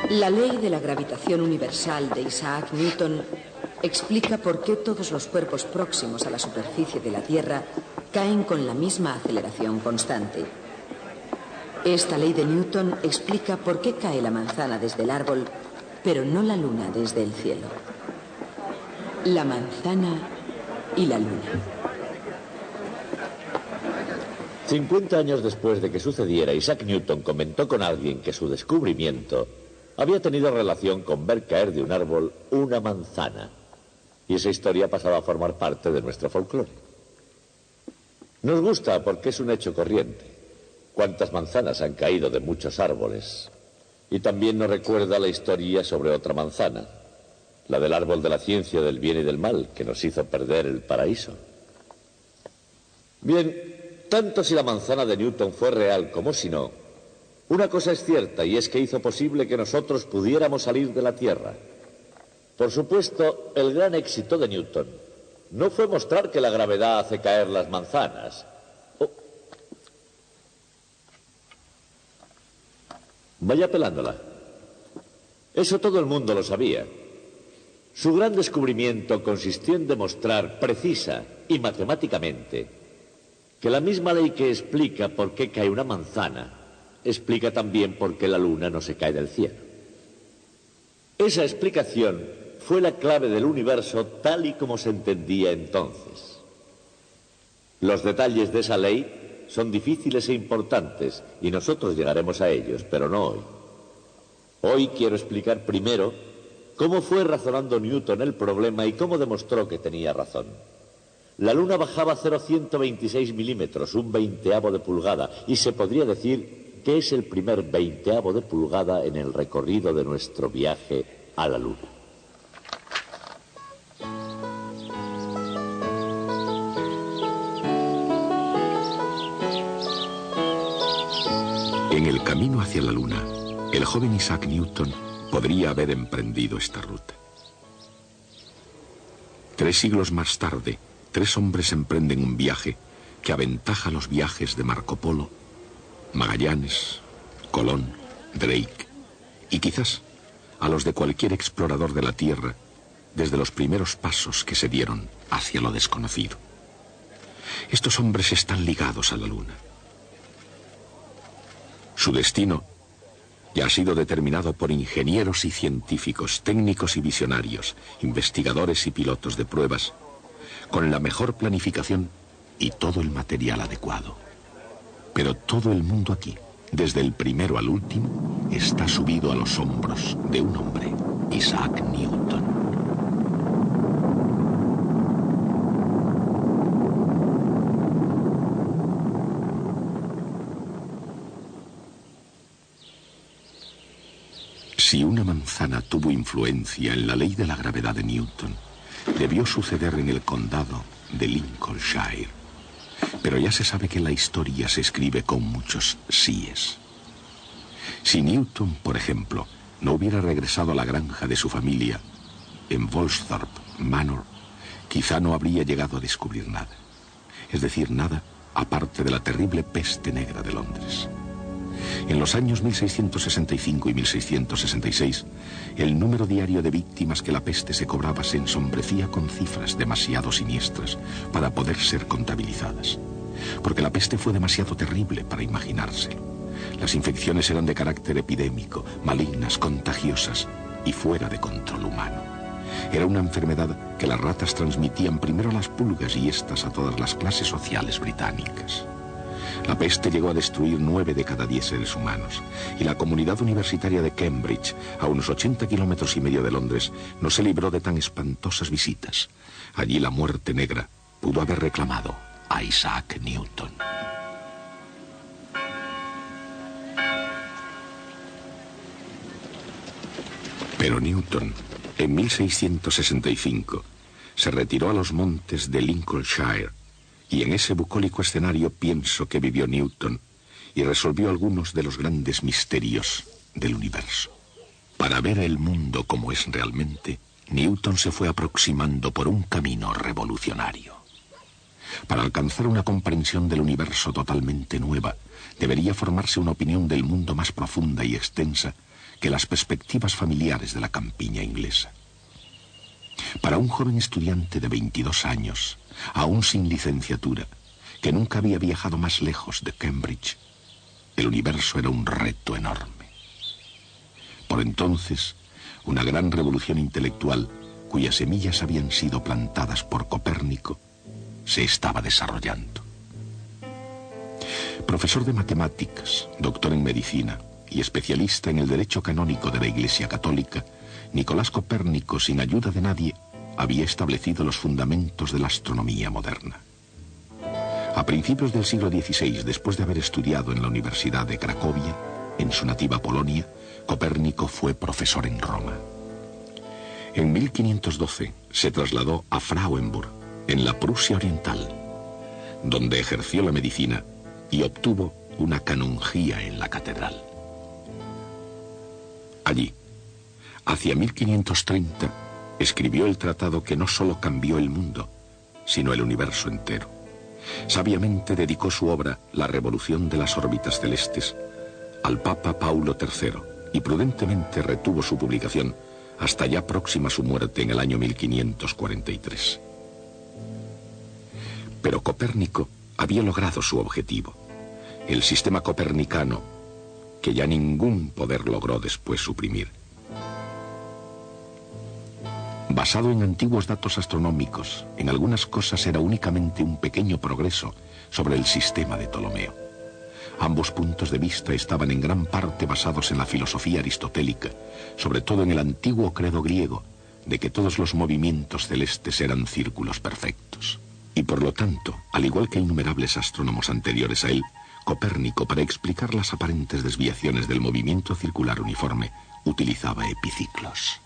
La ley de la gravitación universal de Isaac Newton explica por qué todos los cuerpos próximos a la superficie de la Tierra caen con la misma aceleración constante. Esta ley de Newton explica por qué cae la manzana desde el árbol, pero no la luna desde el cielo. La manzana y la luna. 50 años después de que sucediera, Isaac Newton comentó con alguien que su descubrimiento había tenido relación con ver caer de un árbol una manzana. Y esa historia pasaba a formar parte de nuestro folclore. Nos gusta porque es un hecho corriente. Cuántas manzanas han caído de muchos árboles. Y también nos recuerda la historia sobre otra manzana, la del árbol de la ciencia del bien y del mal, que nos hizo perder el paraíso. Bien, tanto si la manzana de Newton fue real como si no, una cosa es cierta, y es que hizo posible que nosotros pudiéramos salir de la Tierra. Por supuesto, el gran éxito de Newton no fue mostrar que la gravedad hace caer las manzanas. Vaya pelándola. Eso todo el mundo lo sabía. Su gran descubrimiento consistió en demostrar precisa y matemáticamente que la misma ley que explica por qué cae una manzana explica también por qué la luna no se cae del cielo. Esa explicación fue la clave del universo tal y como se entendía entonces. Los detalles de esa ley son difíciles e importantes y nosotros llegaremos a ellos, pero no hoy. Hoy quiero explicar primero cómo fue razonando Newton el problema y cómo demostró que tenía razón. La luna bajaba 0,126 milímetros, un veinteavo de pulgada, y se podría decir que es el primer veinteavo de pulgada en el recorrido de nuestro viaje a la luna. En el camino hacia la luna, el joven Isaac Newton podría haber emprendido esta ruta. 3 siglos más tarde, 3 hombres emprenden un viaje que aventaja los viajes de Marco Polo, Magallanes, Colón, Drake y quizás a los de cualquier explorador de la Tierra desde los primeros pasos que se dieron hacia lo desconocido. Estos hombres están ligados a la luna. Su destino ya ha sido determinado por ingenieros y científicos, técnicos y visionarios, investigadores y pilotos de pruebas, con la mejor planificación y todo el material adecuado. Pero todo el mundo aquí, desde el primero al último, está subido a los hombros de un hombre, Isaac Newton. Si una manzana tuvo influencia en la ley de la gravedad de Newton, debió suceder en el condado de Lincolnshire. Pero ya se sabe que la historia se escribe con muchos síes. Si Newton, por ejemplo, no hubiera regresado a la granja de su familia en Woolsthorpe Manor, quizá no habría llegado a descubrir nada. Es decir, nada aparte de la terrible peste negra de Londres. En los años 1665 y 1666, el número diario de víctimas que la peste se cobraba se ensombrecía con cifras demasiado siniestras para poder ser contabilizadas. Porque la peste fue demasiado terrible para imaginárselo. Las infecciones eran de carácter epidémico, malignas, contagiosas y fuera de control humano. Era una enfermedad que las ratas transmitían primero a las pulgas y estas a todas las clases sociales británicas. La peste llegó a destruir 9 de cada 10 seres humanos, y la comunidad universitaria de Cambridge, a unos 80 kilómetros y medio de Londres, no se libró de tan espantosas visitas. Allí la muerte negra pudo haber reclamado a Isaac Newton. Pero Newton, en 1665, se retiró a los montes de Lincolnshire, y en ese bucólico escenario pienso que vivió Newton y resolvió algunos de los grandes misterios del universo. Para ver el mundo como es realmente, Newton se fue aproximando por un camino revolucionario. Para alcanzar una comprensión del universo totalmente nueva, debería formarse una opinión del mundo más profunda y extensa que las perspectivas familiares de la campiña inglesa. Para un joven estudiante de 22 años, aún sin licenciatura, que nunca había viajado más lejos de Cambridge, el universo era un reto enorme. Por entonces, una gran revolución intelectual, cuyas semillas habían sido plantadas por Copérnico, se estaba desarrollando. Profesor de matemáticas, doctor en medicina y especialista en el derecho canónico de la Iglesia Católica, Nicolás Copérnico, sin ayuda de nadie, había establecido los fundamentos de la astronomía moderna. A principios del siglo XVI, después de haber estudiado en la Universidad de Cracovia, en su nativa Polonia, Copérnico fue profesor en Roma. En 1512 se trasladó a Frauenburg, en la Prusia Oriental, donde ejerció la medicina y obtuvo una canonjía en la catedral. Allí, hacia 1530, escribió el tratado que no solo cambió el mundo, sino el universo entero. Sabiamente dedicó su obra, La revolución de las órbitas celestes, al Papa Paulo III, y prudentemente retuvo su publicación hasta ya próxima su muerte en el año 1543. Pero Copérnico había logrado su objetivo, el sistema copernicano, que ya ningún poder logró después suprimir. Basado en antiguos datos astronómicos, en algunas cosas era únicamente un pequeño progreso sobre el sistema de Ptolomeo. Ambos puntos de vista estaban en gran parte basados en la filosofía aristotélica, sobre todo en el antiguo credo griego, de que todos los movimientos celestes eran círculos perfectos. Y por lo tanto, al igual que innumerables astrónomos anteriores a él, Copérnico, para explicar las aparentes desviaciones del movimiento circular uniforme, utilizaba epiciclos.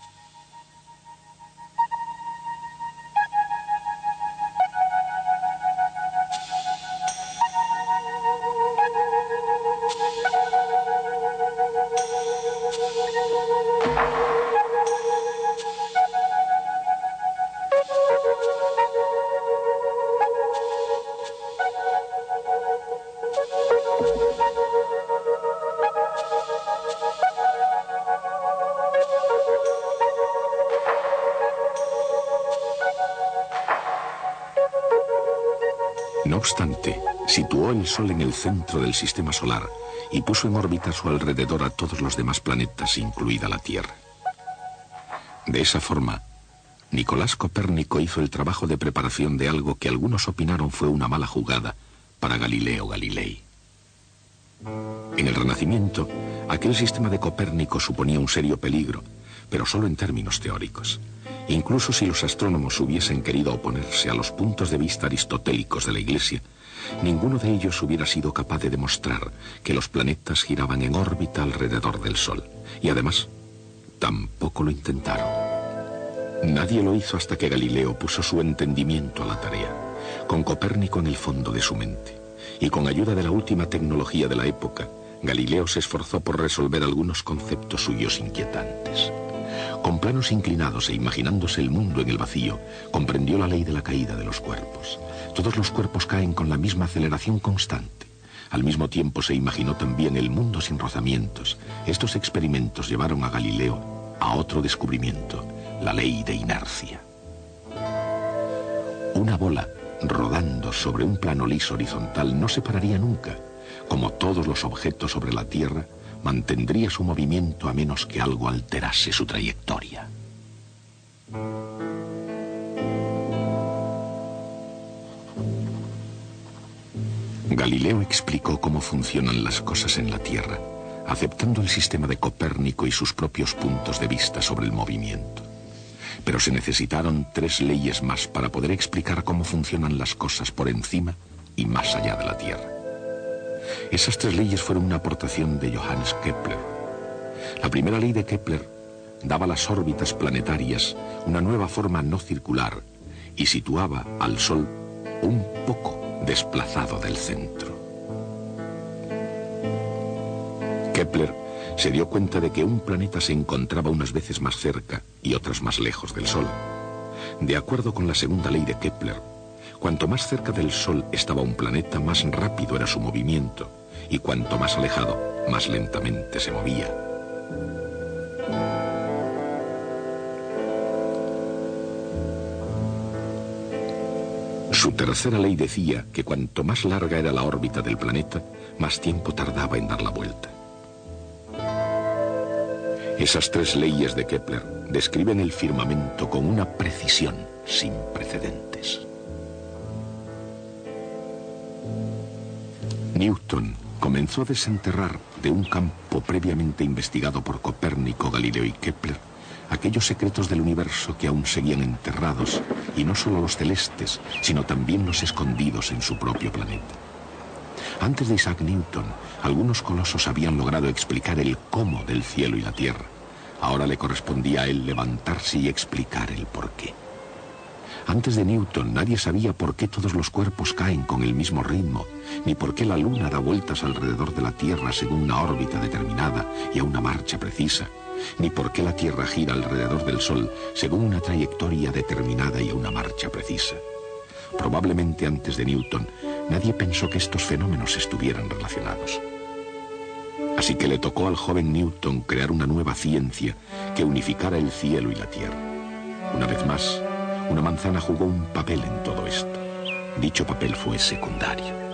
No obstante, situó el Sol en el centro del sistema solar y puso en órbita a su alrededor a todos los demás planetas, incluida la Tierra. De esa forma, Nicolás Copérnico hizo el trabajo de preparación de algo que algunos opinaron fue una mala jugada para Galileo Galilei. En el Renacimiento, aquel sistema de Copérnico suponía un serio peligro, pero solo en términos teóricos. Incluso si los astrónomos hubiesen querido oponerse a los puntos de vista aristotélicos de la Iglesia, ninguno de ellos hubiera sido capaz de demostrar que los planetas giraban en órbita alrededor del Sol. Y además, tampoco lo intentaron. Nadie lo hizo hasta que Galileo puso su entendimiento a la tarea, con Copérnico en el fondo de su mente. Y con ayuda de la última tecnología de la época, Galileo se esforzó por resolver algunos conceptos suyos inquietantes. Con planos inclinados e imaginándose el mundo en el vacío, comprendió la ley de la caída de los cuerpos. Todos los cuerpos caen con la misma aceleración constante. Al mismo tiempo se imaginó también el mundo sin rozamientos. Estos experimentos llevaron a Galileo a otro descubrimiento, la ley de inercia. Una bola rodando sobre un plano liso horizontal no se pararía nunca. Como todos los objetos sobre la Tierra, mantendría su movimiento a menos que algo alterase su trayectoria. Galileo explicó cómo funcionan las cosas en la Tierra, aceptando el sistema de Copérnico y sus propios puntos de vista sobre el movimiento. Pero se necesitaron 3 leyes más para poder explicar cómo funcionan las cosas por encima y más allá de la Tierra. Esas 3 leyes fueron una aportación de Johannes Kepler. La primera ley de Kepler daba a las órbitas planetarias una nueva forma no circular y situaba al Sol un poco desplazado del centro. Kepler se dio cuenta de que un planeta se encontraba unas veces más cerca y otras más lejos del Sol. De acuerdo con la segunda ley de Kepler, cuanto más cerca del Sol estaba un planeta, más rápido era su movimiento, y cuanto más alejado, más lentamente se movía. Su tercera ley decía que cuanto más larga era la órbita del planeta, más tiempo tardaba en dar la vuelta. Esas tres leyes de Kepler describen el firmamento con una precisión sin precedentes. Newton comenzó a desenterrar de un campo previamente investigado por Copérnico, Galileo y Kepler aquellos secretos del universo que aún seguían enterrados, y no solo los celestes, sino también los escondidos en su propio planeta. Antes de Isaac Newton, algunos colosos habían logrado explicar el cómo del cielo y la tierra. Ahora le correspondía a él levantarse y explicar el porqué. Antes de Newton, nadie sabía por qué todos los cuerpos caen con el mismo ritmo, ni por qué la Luna da vueltas alrededor de la Tierra según una órbita determinada y a una marcha precisa, ni por qué la Tierra gira alrededor del Sol según una trayectoria determinada y a una marcha precisa. Probablemente antes de Newton, nadie pensó que estos fenómenos estuvieran relacionados. Así que le tocó al joven Newton crear una nueva ciencia que unificara el cielo y la Tierra. Una vez más, una manzana jugó un papel en todo esto. Dicho papel fue secundario.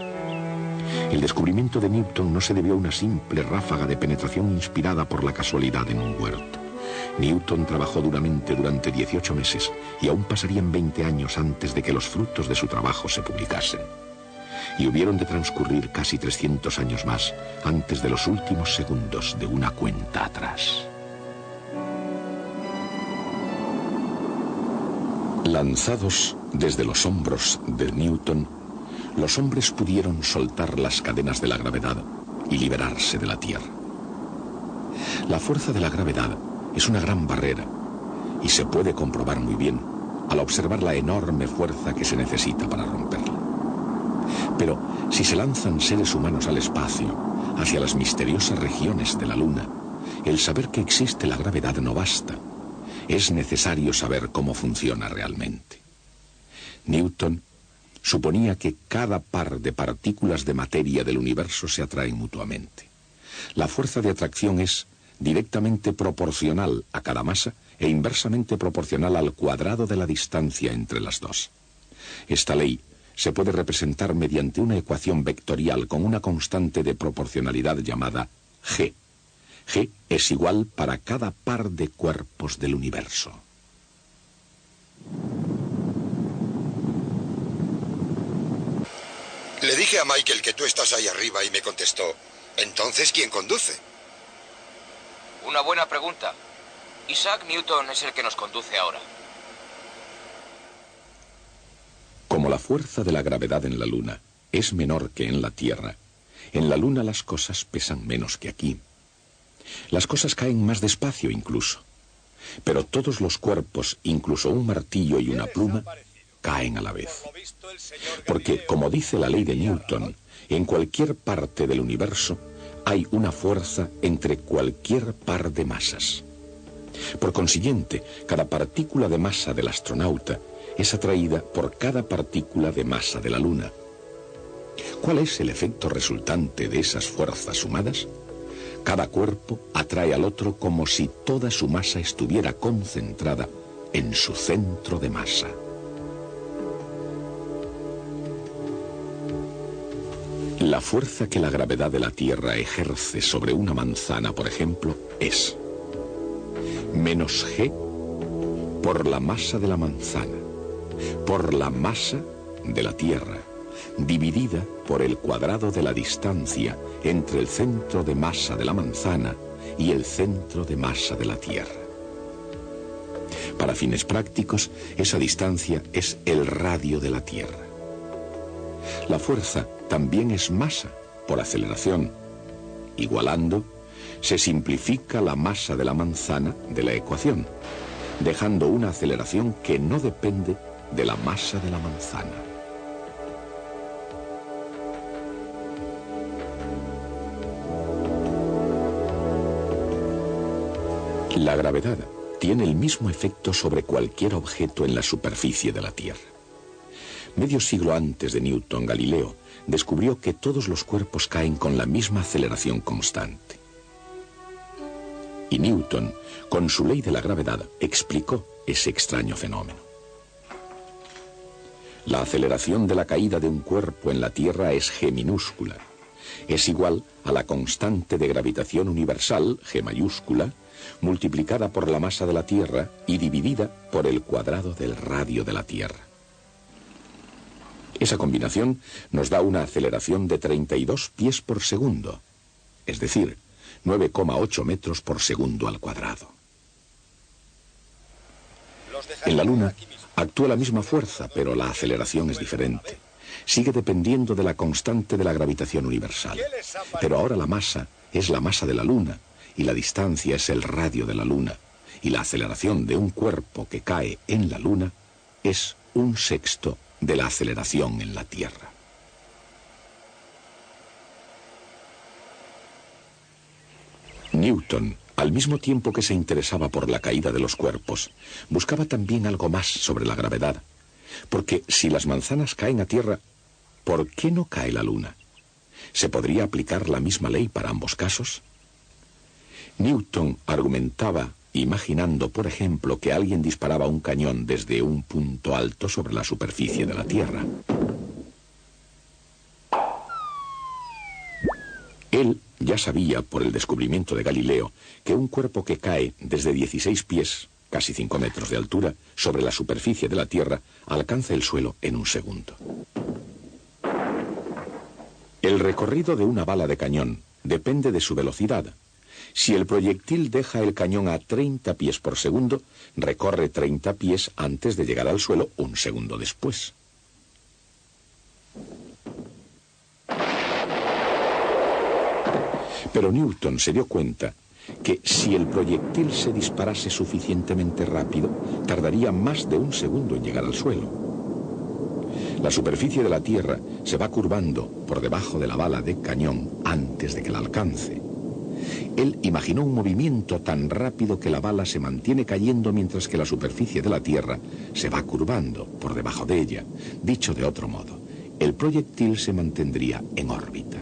El descubrimiento de Newton no se debió a una simple ráfaga de penetración inspirada por la casualidad en un huerto. Newton trabajó duramente durante 18 meses y aún pasarían 20 años antes de que los frutos de su trabajo se publicasen. Y hubieron de transcurrir casi 300 años más antes de los últimos segundos de una cuenta atrás. Lanzados desde los hombros de Newton, los hombres pudieron soltar las cadenas de la gravedad y liberarse de la Tierra. La fuerza de la gravedad es una gran barrera y se puede comprobar muy bien al observar la enorme fuerza que se necesita para romperla. Pero si se lanzan seres humanos al espacio, hacia las misteriosas regiones de la Luna, el saber que existe la gravedad no basta. Es necesario saber cómo funciona realmente. Newton suponía que cada par de partículas de materia del universo se atraen mutuamente. La fuerza de atracción es directamente proporcional a cada masa e inversamente proporcional al cuadrado de la distancia entre las dos. Esta ley se puede representar mediante una ecuación vectorial con una constante de proporcionalidad llamada G. G es igual para cada par de cuerpos del universo. Le dije a Michael que tú estás ahí arriba y me contestó, ¿entonces quién conduce? Una buena pregunta. Isaac Newton es el que nos conduce ahora. Como la fuerza de la gravedad en la Luna es menor que en la Tierra, en la Luna las cosas pesan menos que aquí. Las cosas caen más despacio incluso, pero todos los cuerpos, incluso un martillo y una pluma, caen a la vez. Porque, como dice la ley de Newton, en cualquier parte del universo hay una fuerza entre cualquier par de masas. Por consiguiente, cada partícula de masa del astronauta es atraída por cada partícula de masa de la Luna. ¿Cuál es el efecto resultante de esas fuerzas sumadas? Cada cuerpo atrae al otro como si toda su masa estuviera concentrada en su centro de masa. La fuerza que la gravedad de la Tierra ejerce sobre una manzana, por ejemplo, es menos G por la masa de la manzana, por la masa de la Tierra, dividida por el cuadrado de la distancia entre el centro de masa de la manzana y el centro de masa de la Tierra. Para fines prácticos, esa distancia es el radio de la Tierra. La fuerza también es masa por aceleración. Igualando, se simplifica la masa de la manzana de la ecuación, dejando una aceleración que no depende de la masa de la manzana. La gravedad tiene el mismo efecto sobre cualquier objeto en la superficie de la Tierra. Medio siglo antes de Newton, Galileo descubrió que todos los cuerpos caen con la misma aceleración constante. Y Newton, con su ley de la gravedad, explicó ese extraño fenómeno. La aceleración de la caída de un cuerpo en la Tierra es g minúscula. Es igual a la constante de gravitación universal, g mayúscula, multiplicada por la masa de la Tierra y dividida por el cuadrado del radio de la Tierra. Esa combinación nos da una aceleración de 32 pies por segundo, es decir, 9,8 metros por segundo al cuadrado. En la Luna actúa la misma fuerza, pero la aceleración es diferente. Sigue dependiendo de la constante de la gravitación universal. Pero ahora la masa es la masa de la Luna, y la distancia es el radio de la Luna, y la aceleración de un cuerpo que cae en la Luna es 1/6 de la aceleración en la Tierra. Newton, al mismo tiempo que se interesaba por la caída de los cuerpos, buscaba también algo más sobre la gravedad. Porque si las manzanas caen a tierra, ¿por qué no cae la Luna? ¿Se podría aplicar la misma ley para ambos casos? Newton argumentaba imaginando, por ejemplo, que alguien disparaba un cañón desde un punto alto sobre la superficie de la Tierra. Él ya sabía, por el descubrimiento de Galileo, que un cuerpo que cae desde 16 pies, casi 5 metros de altura, sobre la superficie de la Tierra, alcanza el suelo en 1 segundo. El recorrido de una bala de cañón depende de su velocidad. Si el proyectil deja el cañón a 30 pies por segundo, recorre 30 pies antes de llegar al suelo 1 segundo después. Pero Newton se dio cuenta que si el proyectil se disparase suficientemente rápido, tardaría más de 1 segundo en llegar al suelo. La superficie de la Tierra se va curvando por debajo de la bala de cañón antes de que la alcance. Él imaginó un movimiento tan rápido que la bala se mantiene cayendo mientras que la superficie de la Tierra se va curvando por debajo de ella. Dicho de otro modo, el proyectil se mantendría en órbita.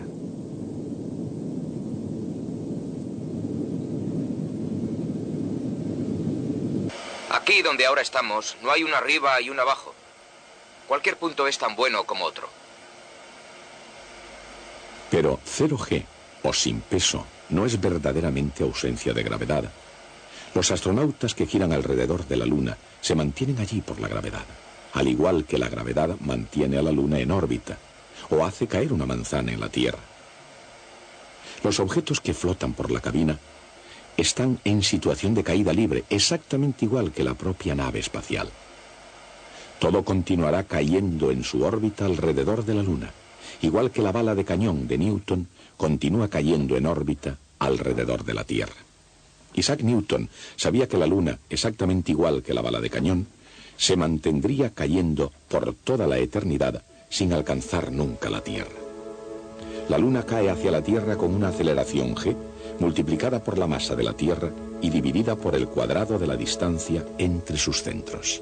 Aquí donde ahora estamos, no hay una arriba y una abajo. Cualquier punto es tan bueno como otro. Pero 0G, o sin peso, no es verdaderamente ausencia de gravedad. Los astronautas que giran alrededor de la Luna se mantienen allí por la gravedad, al igual que la gravedad mantiene a la Luna en órbita, o hace caer una manzana en la Tierra. Los objetos que flotan por la cabina están en situación de caída libre, exactamente igual que la propia nave espacial. Todo continuará cayendo en su órbita alrededor de la Luna, igual que la bala de cañón de Newton continúa cayendo en órbita alrededor de la Tierra. Isaac Newton sabía que la Luna, exactamente igual que la bala de cañón, se mantendría cayendo por toda la eternidad sin alcanzar nunca la Tierra. La Luna cae hacia la Tierra con una aceleración g multiplicada por la masa de la Tierra y dividida por el cuadrado de la distancia entre sus centros.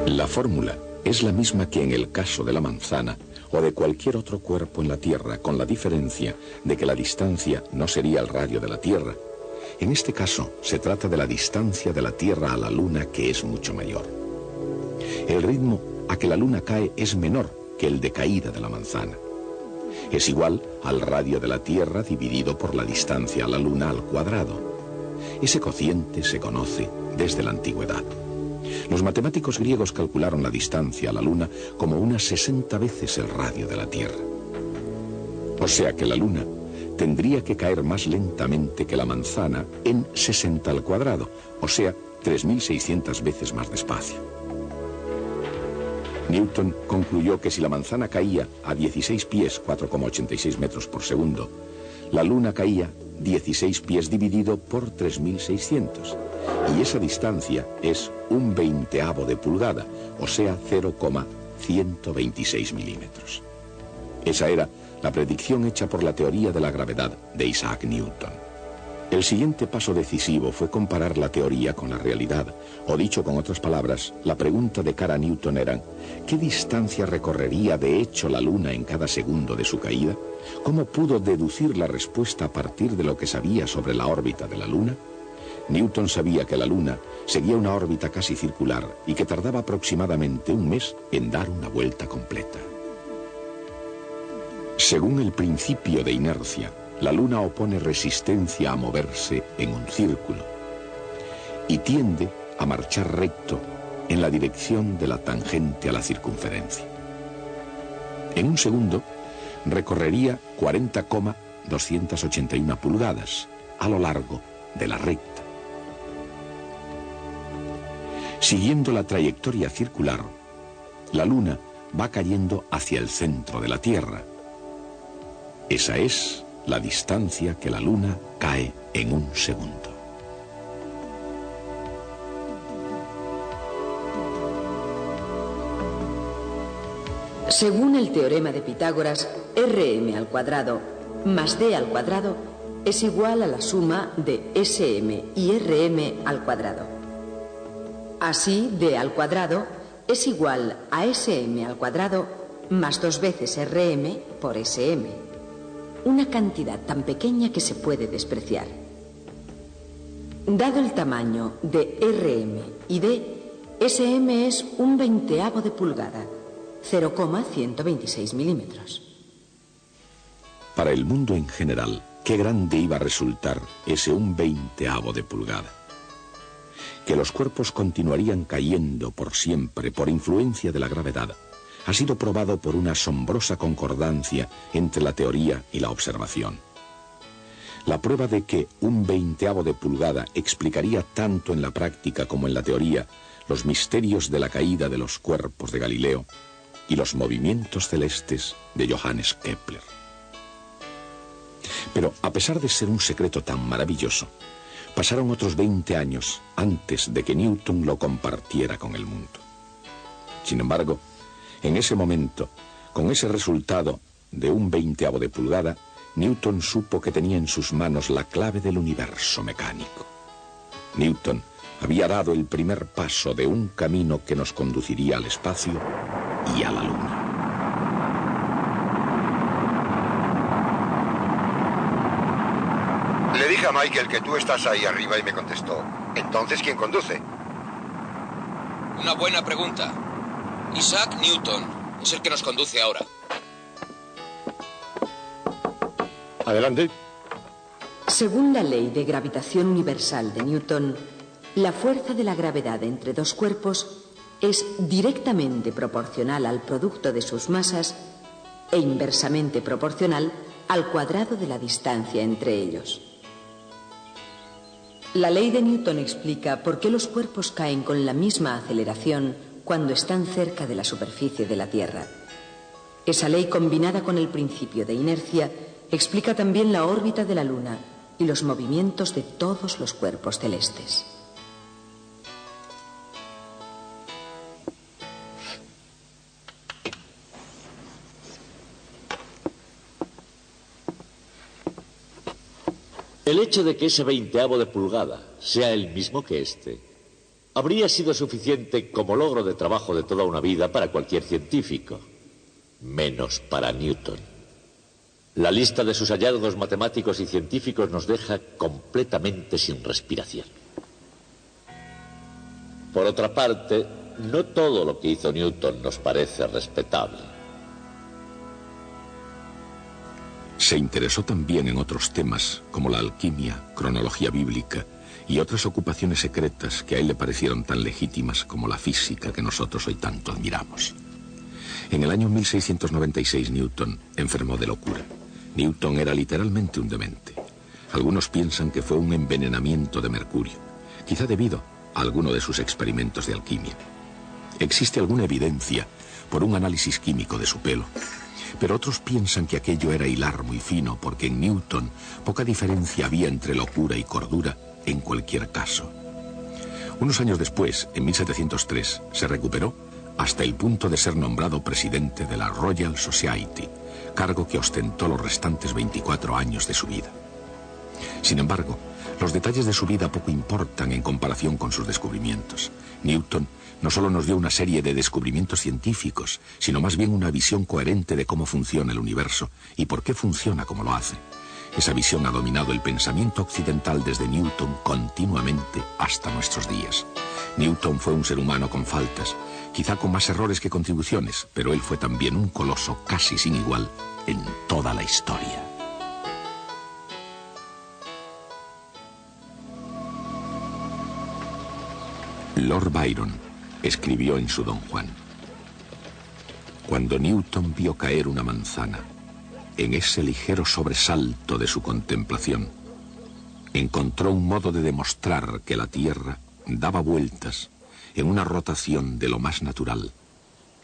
La fórmula es la misma que en el caso de la manzana o de cualquier otro cuerpo en la Tierra, con la diferencia de que la distancia no sería el radio de la Tierra. En este caso, se trata de la distancia de la Tierra a la Luna, que es mucho mayor. El ritmo a que la Luna cae es menor que el de caída de la manzana. Es igual al radio de la Tierra dividido por la distancia a la Luna al cuadrado. Ese cociente se conoce desde la antigüedad. Los matemáticos griegos calcularon la distancia a la Luna como unas 60 veces el radio de la Tierra. O sea que la Luna tendría que caer más lentamente que la manzana en 60 al cuadrado, o sea, 3.600 veces más despacio. Newton concluyó que si la manzana caía a 16 pies, 4,86 metros por segundo, la Luna caía 16 pies dividido por 3.600. Y esa distancia es 1/20 de pulgada, o sea, 0,126 milímetros. Esa era la predicción hecha por la teoría de la gravedad de Isaac Newton. El siguiente paso decisivo fue comparar la teoría con la realidad, o dicho con otras palabras, la pregunta de cara a Newton era: ¿qué distancia recorrería de hecho la Luna en cada segundo de su caída? ¿Cómo pudo deducir la respuesta a partir de lo que sabía sobre la órbita de la Luna? Newton sabía que la Luna seguía una órbita casi circular y que tardaba aproximadamente un mes en dar una vuelta completa. Según el principio de inercia, la Luna opone resistencia a moverse en un círculo y tiende a marchar recto en la dirección de la tangente a la circunferencia. En un segundo, recorrería 40,281 pulgadas a lo largo de la recta. Siguiendo la trayectoria circular, la Luna va cayendo hacia el centro de la Tierra. Esa es la distancia que la Luna cae en un segundo. Según el teorema de Pitágoras, Rm² más D² es igual a la suma de Sm y Rm². Así, D² es igual a Sm² más 2 veces Rm por Sm. Una cantidad tan pequeña que se puede despreciar. Dado el tamaño de Rm y D, Sm es 1/20 de pulgada, 0,126 milímetros. Para el mundo en general, qué grande iba a resultar ese 1/20 de pulgada. Que los cuerpos continuarían cayendo por siempre por influencia de la gravedad ha sido probado por una asombrosa concordancia entre la teoría y la observación. La prueba de que 1/20 de pulgada explicaría tanto en la práctica como en la teoría los misterios de la caída de los cuerpos de Galileo y los movimientos celestes de Johannes Kepler. Pero a pesar de ser un secreto tan maravilloso, pasaron otros 20 años antes de que Newton lo compartiera con el mundo. Sin embargo, en ese momento, con ese resultado de 1/20 de pulgada, Newton supo que tenía en sus manos la clave del universo mecánico. Newton había dado el primer paso de un camino que nos conduciría al espacio y a la Luna. Le dije a Michael que tú estás ahí arriba y me contestó. Entonces, ¿quién conduce? Una buena pregunta. Isaac Newton es el que nos conduce ahora. Adelante. Según la ley de gravitación universal de Newton, la fuerza de la gravedad entre dos cuerpos es directamente proporcional al producto de sus masas e inversamente proporcional al cuadrado de la distancia entre ellos. La ley de Newton explica por qué los cuerpos caen con la misma aceleración cuando están cerca de la superficie de la Tierra. Esa ley, combinada con el principio de inercia, explica también la órbita de la Luna y los movimientos de todos los cuerpos celestes. El hecho de que ese 1/20 de pulgada sea el mismo que este habría sido suficiente como logro de trabajo de toda una vida para cualquier científico, menos para Newton. La lista de sus hallazgos matemáticos y científicos nos deja completamente sin respiración. Por otra parte, no todo lo que hizo Newton nos parece respetable. Se interesó también en otros temas como la alquimia, cronología bíblica y otras ocupaciones secretas que a él le parecieron tan legítimas como la física que nosotros hoy tanto admiramos. En el año 1696 Newton enfermó de locura. Newton era literalmente un demente. Algunos piensan que fue un envenenamiento de mercurio, quizá debido a alguno de sus experimentos de alquimia. Existe alguna evidencia por un análisis químico de su pelo, pero otros piensan que aquello era hilar muy fino porque en Newton poca diferencia había entre locura y cordura en cualquier caso. Unos años después, en 1703, se recuperó hasta el punto de ser nombrado presidente de la Royal Society, cargo que ostentó los restantes 24 años de su vida. Sin embargo, los detalles de su vida poco importan en comparación con sus descubrimientos. Newton no solo nos dio una serie de descubrimientos científicos, sino más bien una visión coherente de cómo funciona el universo y por qué funciona como lo hace. Esa visión ha dominado el pensamiento occidental desde Newton continuamente hasta nuestros días. Newton fue un ser humano con faltas, quizá con más errores que contribuciones, pero él fue también un coloso casi sin igual en toda la historia. Lord Byron escribió en su Don Juan: cuando Newton vio caer una manzana, en ese ligero sobresalto de su contemplación, encontró un modo de demostrar que la Tierra daba vueltas en una rotación de lo más natural,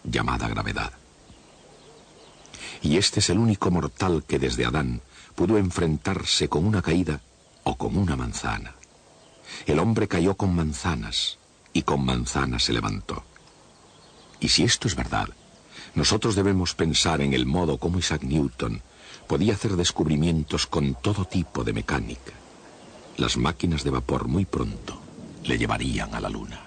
llamada gravedad. Y este es el único mortal que desde Adán pudo enfrentarse con una caída o con una manzana. El hombre cayó con manzanas y con manzanas se levantó. Y si esto es verdad, nosotros debemos pensar en el modo como Isaac Newton podía hacer descubrimientos con todo tipo de mecánica. Las máquinas de vapor muy pronto le llevarían a la Luna.